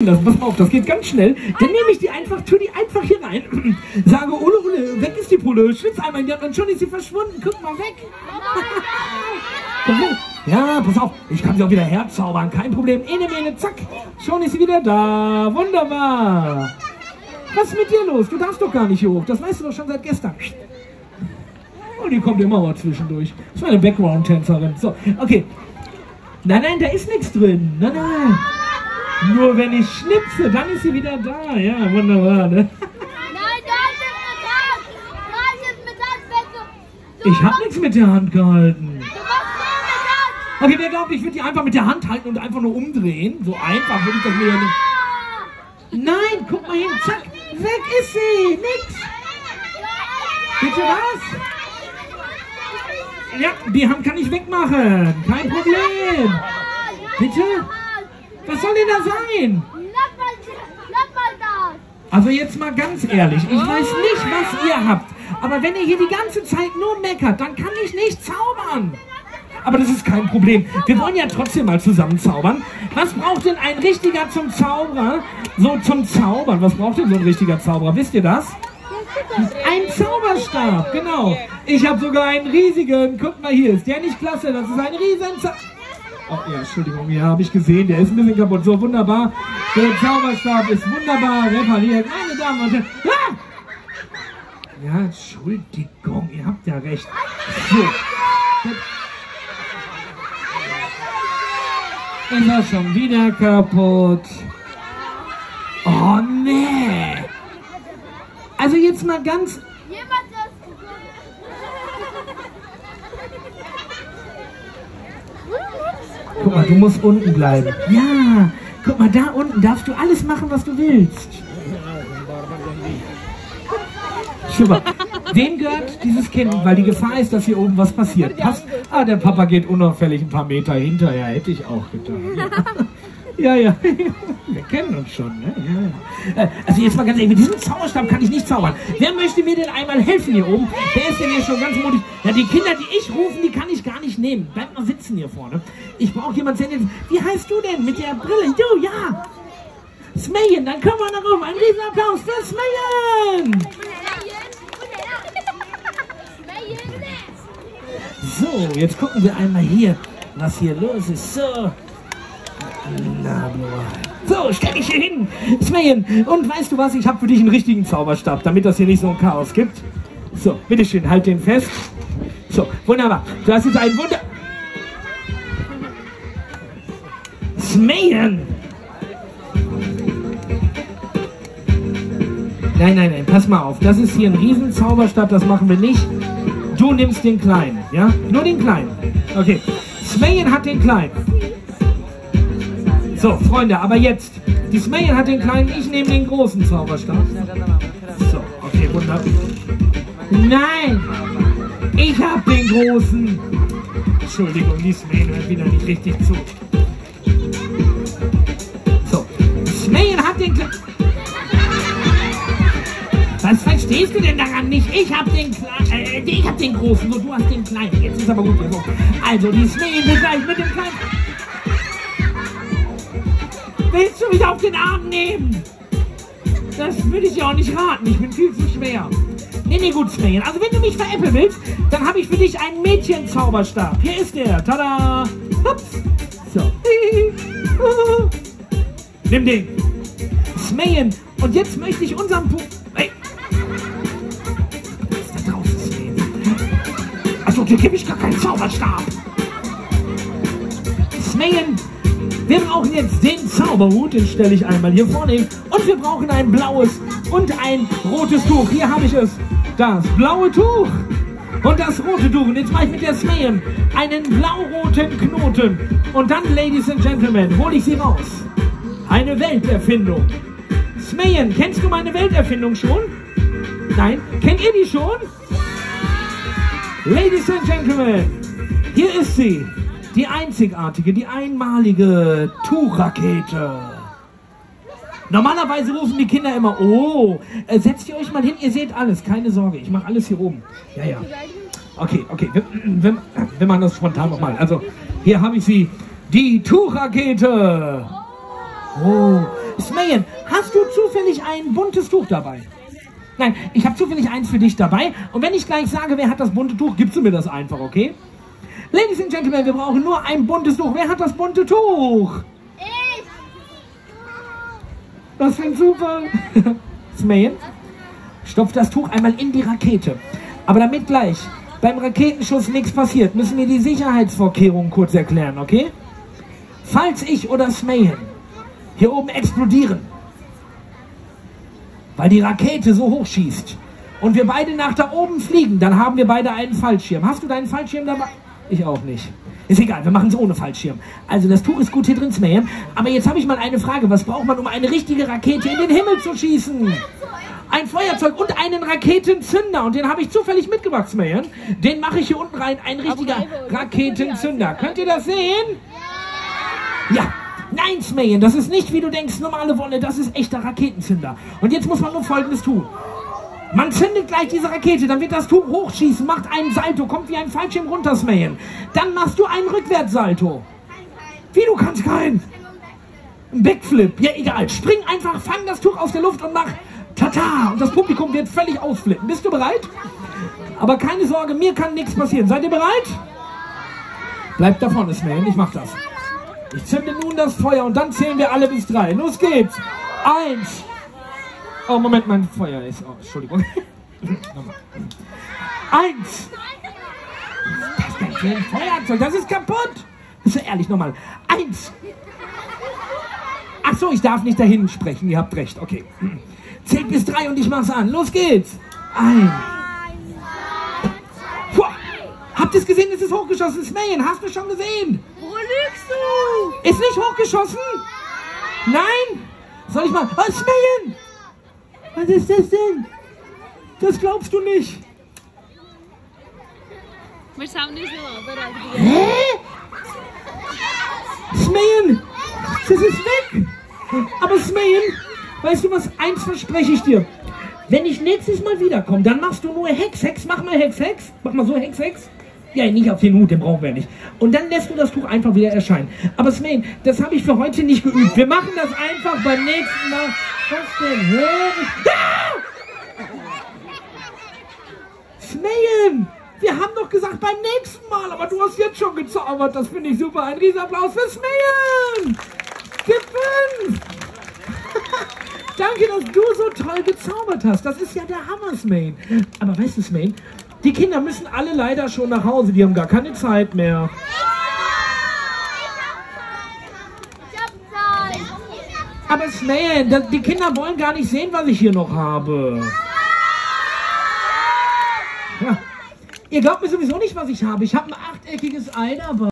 Das, pass mal auf, das geht ganz schnell. Dann nehme ich die einfach, tue die einfach hier rein. Sage, Ole, weg ist die Pulle. Schlitz einmal in die Hand und schon ist sie verschwunden. Guck mal weg. Ja, pass auf, ich kann sie auch wieder herzaubern. Kein Problem. Ene, zack. Schon ist sie wieder da. Wunderbar. Was ist mit dir los? Du darfst doch gar nicht hier hoch. Das weißt du doch schon seit gestern. Oh, die kommt immer mal zwischendurch. Das war eine Background-Tänzerin. So, okay. Nein, da ist nichts drin. Nein. Nur wenn ich schnipse, dann ist sie wieder da. Ja, wunderbar, ne? Nein, da ist Metall. Ich habe nichts mit der Hand gehalten. Du machst nur Metall. Okay, wer glaubt, ich würde die einfach mit der Hand halten und einfach nur umdrehen? So einfach würde ich das mir ja nicht... Nein, guck mal hin, zack, weg ist sie, nix. Bitte was? Ja, die Hand kann ich wegmachen, kein Problem. Bitte? Was soll denn da sein? Lass mal das. Also jetzt mal ganz ehrlich, ich weiß nicht, was ihr habt, aber wenn ihr hier die ganze Zeit nur meckert, dann kann ich nicht zaubern. Aber das ist kein Problem. Wir wollen ja trotzdem mal zusammen zaubern. Was braucht denn ein richtiger zum Zauberer? So zum Zaubern. Was braucht denn so ein richtiger Zauberer? Wisst ihr das? Ein Zauberstab, genau. Ich habe sogar einen riesigen. Guck mal hier, ist der nicht klasse? Das ist ein riesen Oh ja, Entschuldigung, ja, habe ich gesehen. Der ist ein bisschen kaputt. So, wunderbar. Der Zauberstab ist wunderbar repariert. Meine Damen und Herren. Ah! Ja, Entschuldigung, ihr habt ja recht. So. Ist er schon wieder kaputt. Oh nee. Also jetzt mal ganz... Guck mal, du musst unten bleiben. Ja, guck mal, da unten darfst du alles machen, was du willst. Super. Wem gehört dieses Kind? Weil die Gefahr ist, dass hier oben was passiert. Passt? Ah, der Papa geht unauffällig ein paar Meter hinterher. Hätte ich auch getan. Ja. Ja. Wir kennen uns schon, ne? Ja. Also jetzt mal ganz ehrlich, mit diesem Zauberstab kann ich nicht zaubern. Wer möchte mir denn einmal helfen hier oben? Wer ist denn hier schon ganz mutig? Ja, die Kinder, die ich rufen, die kann ich gar nicht nehmen. Bleib mal sitzen hier vorne. Ich brauche jemanden, der... Wie heißt du denn? Mit der Brille? Du, ja! Smayen, dann kommen wir nach oben. Ein Riesenapplaus für Smayen! So, jetzt gucken wir einmal hier, was hier los ist. So. Na, so, stell dich hier hin, Smayen. Und weißt du was, ich habe für dich einen richtigen Zauberstab, damit das hier nicht so ein Chaos gibt. So, bitteschön, halt den fest. So, wunderbar. Du hast jetzt einen Wunder... Smayen! Nein, pass mal auf. Das ist hier ein Riesenzauberstab, das machen wir nicht. Du nimmst den kleinen, ja? Nur den kleinen. Okay. Smayen hat den kleinen. So, Freunde, aber jetzt. Die Smayen hat den kleinen, ich nehme den großen Zauberstab. So, okay, wunderbar. Nein! Ich hab den großen. Entschuldigung, die Smayen hört wieder nicht richtig zu. So, Smayen hat den kleinen. Was verstehst du denn daran nicht? Ich hab den großen, so du hast den kleinen. Jetzt ist aber gut genug. Also die Smayen will gleich mit dem kleinen. Willst du mich auf den Arm nehmen? Das würde ich dir auch nicht raten. Ich bin viel zu schwer. Nee, gut, Smayen. Also wenn du mich veräppeln willst, dann habe ich für dich einen Mädchenzauberstab. Hier ist der. Tada! Hups. So. Nimm den. Smayen. Und jetzt möchte ich unseren Hey. Was ist da draußen, Smayen? Achso, dir gebe ich gar keinen Zauberstab. Smayen, wir brauchen jetzt den Zauberhut, den stelle ich einmal hier vorne hin. Und wir brauchen ein blaues und ein rotes Tuch. Hier habe ich es. Das blaue Tuch und das rote Tuch. Und jetzt mache ich mit der Smayen einen blau-roten Knoten. Und dann, Ladies and Gentlemen, hole ich sie raus. Eine Welterfindung. Smayen, kennst du meine Welterfindung schon? Nein? Kennt ihr die schon? Ladies and Gentlemen, hier ist sie. Die einzigartige, die einmalige Tuchrakete. Normalerweise rufen die Kinder immer, oh, setzt ihr euch mal hin, ihr seht alles, keine Sorge, ich mache alles hier oben. Ja. Okay, wir machen das spontan nochmal. Also, hier habe ich sie, die Tuchrakete. Oh, Smayen, hast du zufällig ein buntes Tuch dabei? Nein, ich habe zufällig eins für dich dabei. Und wenn ich gleich sage, wer hat das bunte Tuch, gibst du mir das einfach, okay? Ladies and Gentlemen, wir brauchen nur ein buntes Tuch. Wer hat das bunte Tuch? Ich. Was für ein Zufall. Smayen, stopf das Tuch einmal in die Rakete. Aber damit gleich beim Raketenschuss nichts passiert, müssen wir die Sicherheitsvorkehrungen kurz erklären, okay? Falls ich oder Smayen hier oben explodieren, weil die Rakete so hoch schießt und wir beide nach da oben fliegen, dann haben wir beide einen Fallschirm. Hast du deinen Fallschirm dabei? Ich auch nicht. Ist egal, wir machen es ohne Fallschirm. Also das Tuch ist gut hier drin, Smayen. Aber jetzt habe ich mal eine Frage. Was braucht man, um eine richtige Rakete in den Himmel zu schießen? Ein Feuerzeug und einen Raketenzünder. Und den habe ich zufällig mitgebracht, Smayen. Den mache ich hier unten rein. Ein richtiger Raketenzünder. Könnt ihr das sehen? Ja. Nein, Smayen, das ist nicht, wie du denkst, normale Wolle. Das ist echter Raketenzünder. Und jetzt muss man nur Folgendes tun. Man zündet gleich diese Rakete, dann wird das Tuch hochschießen, macht einen Salto, kommt wie ein Fallschirm runter, Smayen. Dann machst du einen Rückwärtssalto. Wie, du kannst keinen? Ein Backflip, ja egal. Spring einfach, fang das Tuch aus der Luft und mach Tata. Und das Publikum wird völlig ausflippen. Bist du bereit? Aber keine Sorge, mir kann nichts passieren. Seid ihr bereit? Bleibt da vorne, Smayen, ich mach das. Ich zünde nun das Feuer und dann zählen wir alle bis 3. Los geht's. 1. Oh, Moment, mein Feuer ist... Oh, Entschuldigung. 1. Was ist das denn für ein Feuerzeug? Das ist kaputt. Das ist ja ehrlich, nochmal. 1. Ach so, ich darf nicht dahin sprechen. Ihr habt recht. Okay. Zählt bis 3 und ich mach's an. Los geht's. 1. Puh. Habt ihr es gesehen? Es ist hochgeschossen. Smayen, hast du schon gesehen? Wo lügst du? Ist nicht hochgeschossen? Nein? Soll ich mal... Oh, Smayen! Was ist das denn? Das glaubst du nicht. Hä? Smayen, das ist weg. Aber Smayen, weißt du was? Eins verspreche ich dir. Wenn ich nächstes Mal wiederkomme, dann machst du nur Hex. Mach mal Hex. Mach mal so Hex. Ja, nicht auf den Hut, den brauchen wir nicht. Und dann lässt du das Tuch einfach wieder erscheinen. Aber Smayen, das habe ich für heute nicht geübt. Wir machen das einfach beim nächsten Mal. Was denn? Smayen, wir haben doch gesagt beim nächsten Mal, aber du hast jetzt schon gezaubert. Das finde ich super. Ein Riesenapplaus für Smayen. Gib 5. Danke, dass du so toll gezaubert hast. Das ist ja der Hammer, Smayen. Aber weißt du, Smayen, die Kinder müssen alle leider schon nach Hause. Die haben gar keine Zeit mehr. Ich hab Zeit. Aber Smayen, die Kinder wollen gar nicht sehen, was ich hier noch habe. Ja. Ihr glaubt mir sowieso nicht, was ich habe. Ich habe ein achteckiges Ei dabei.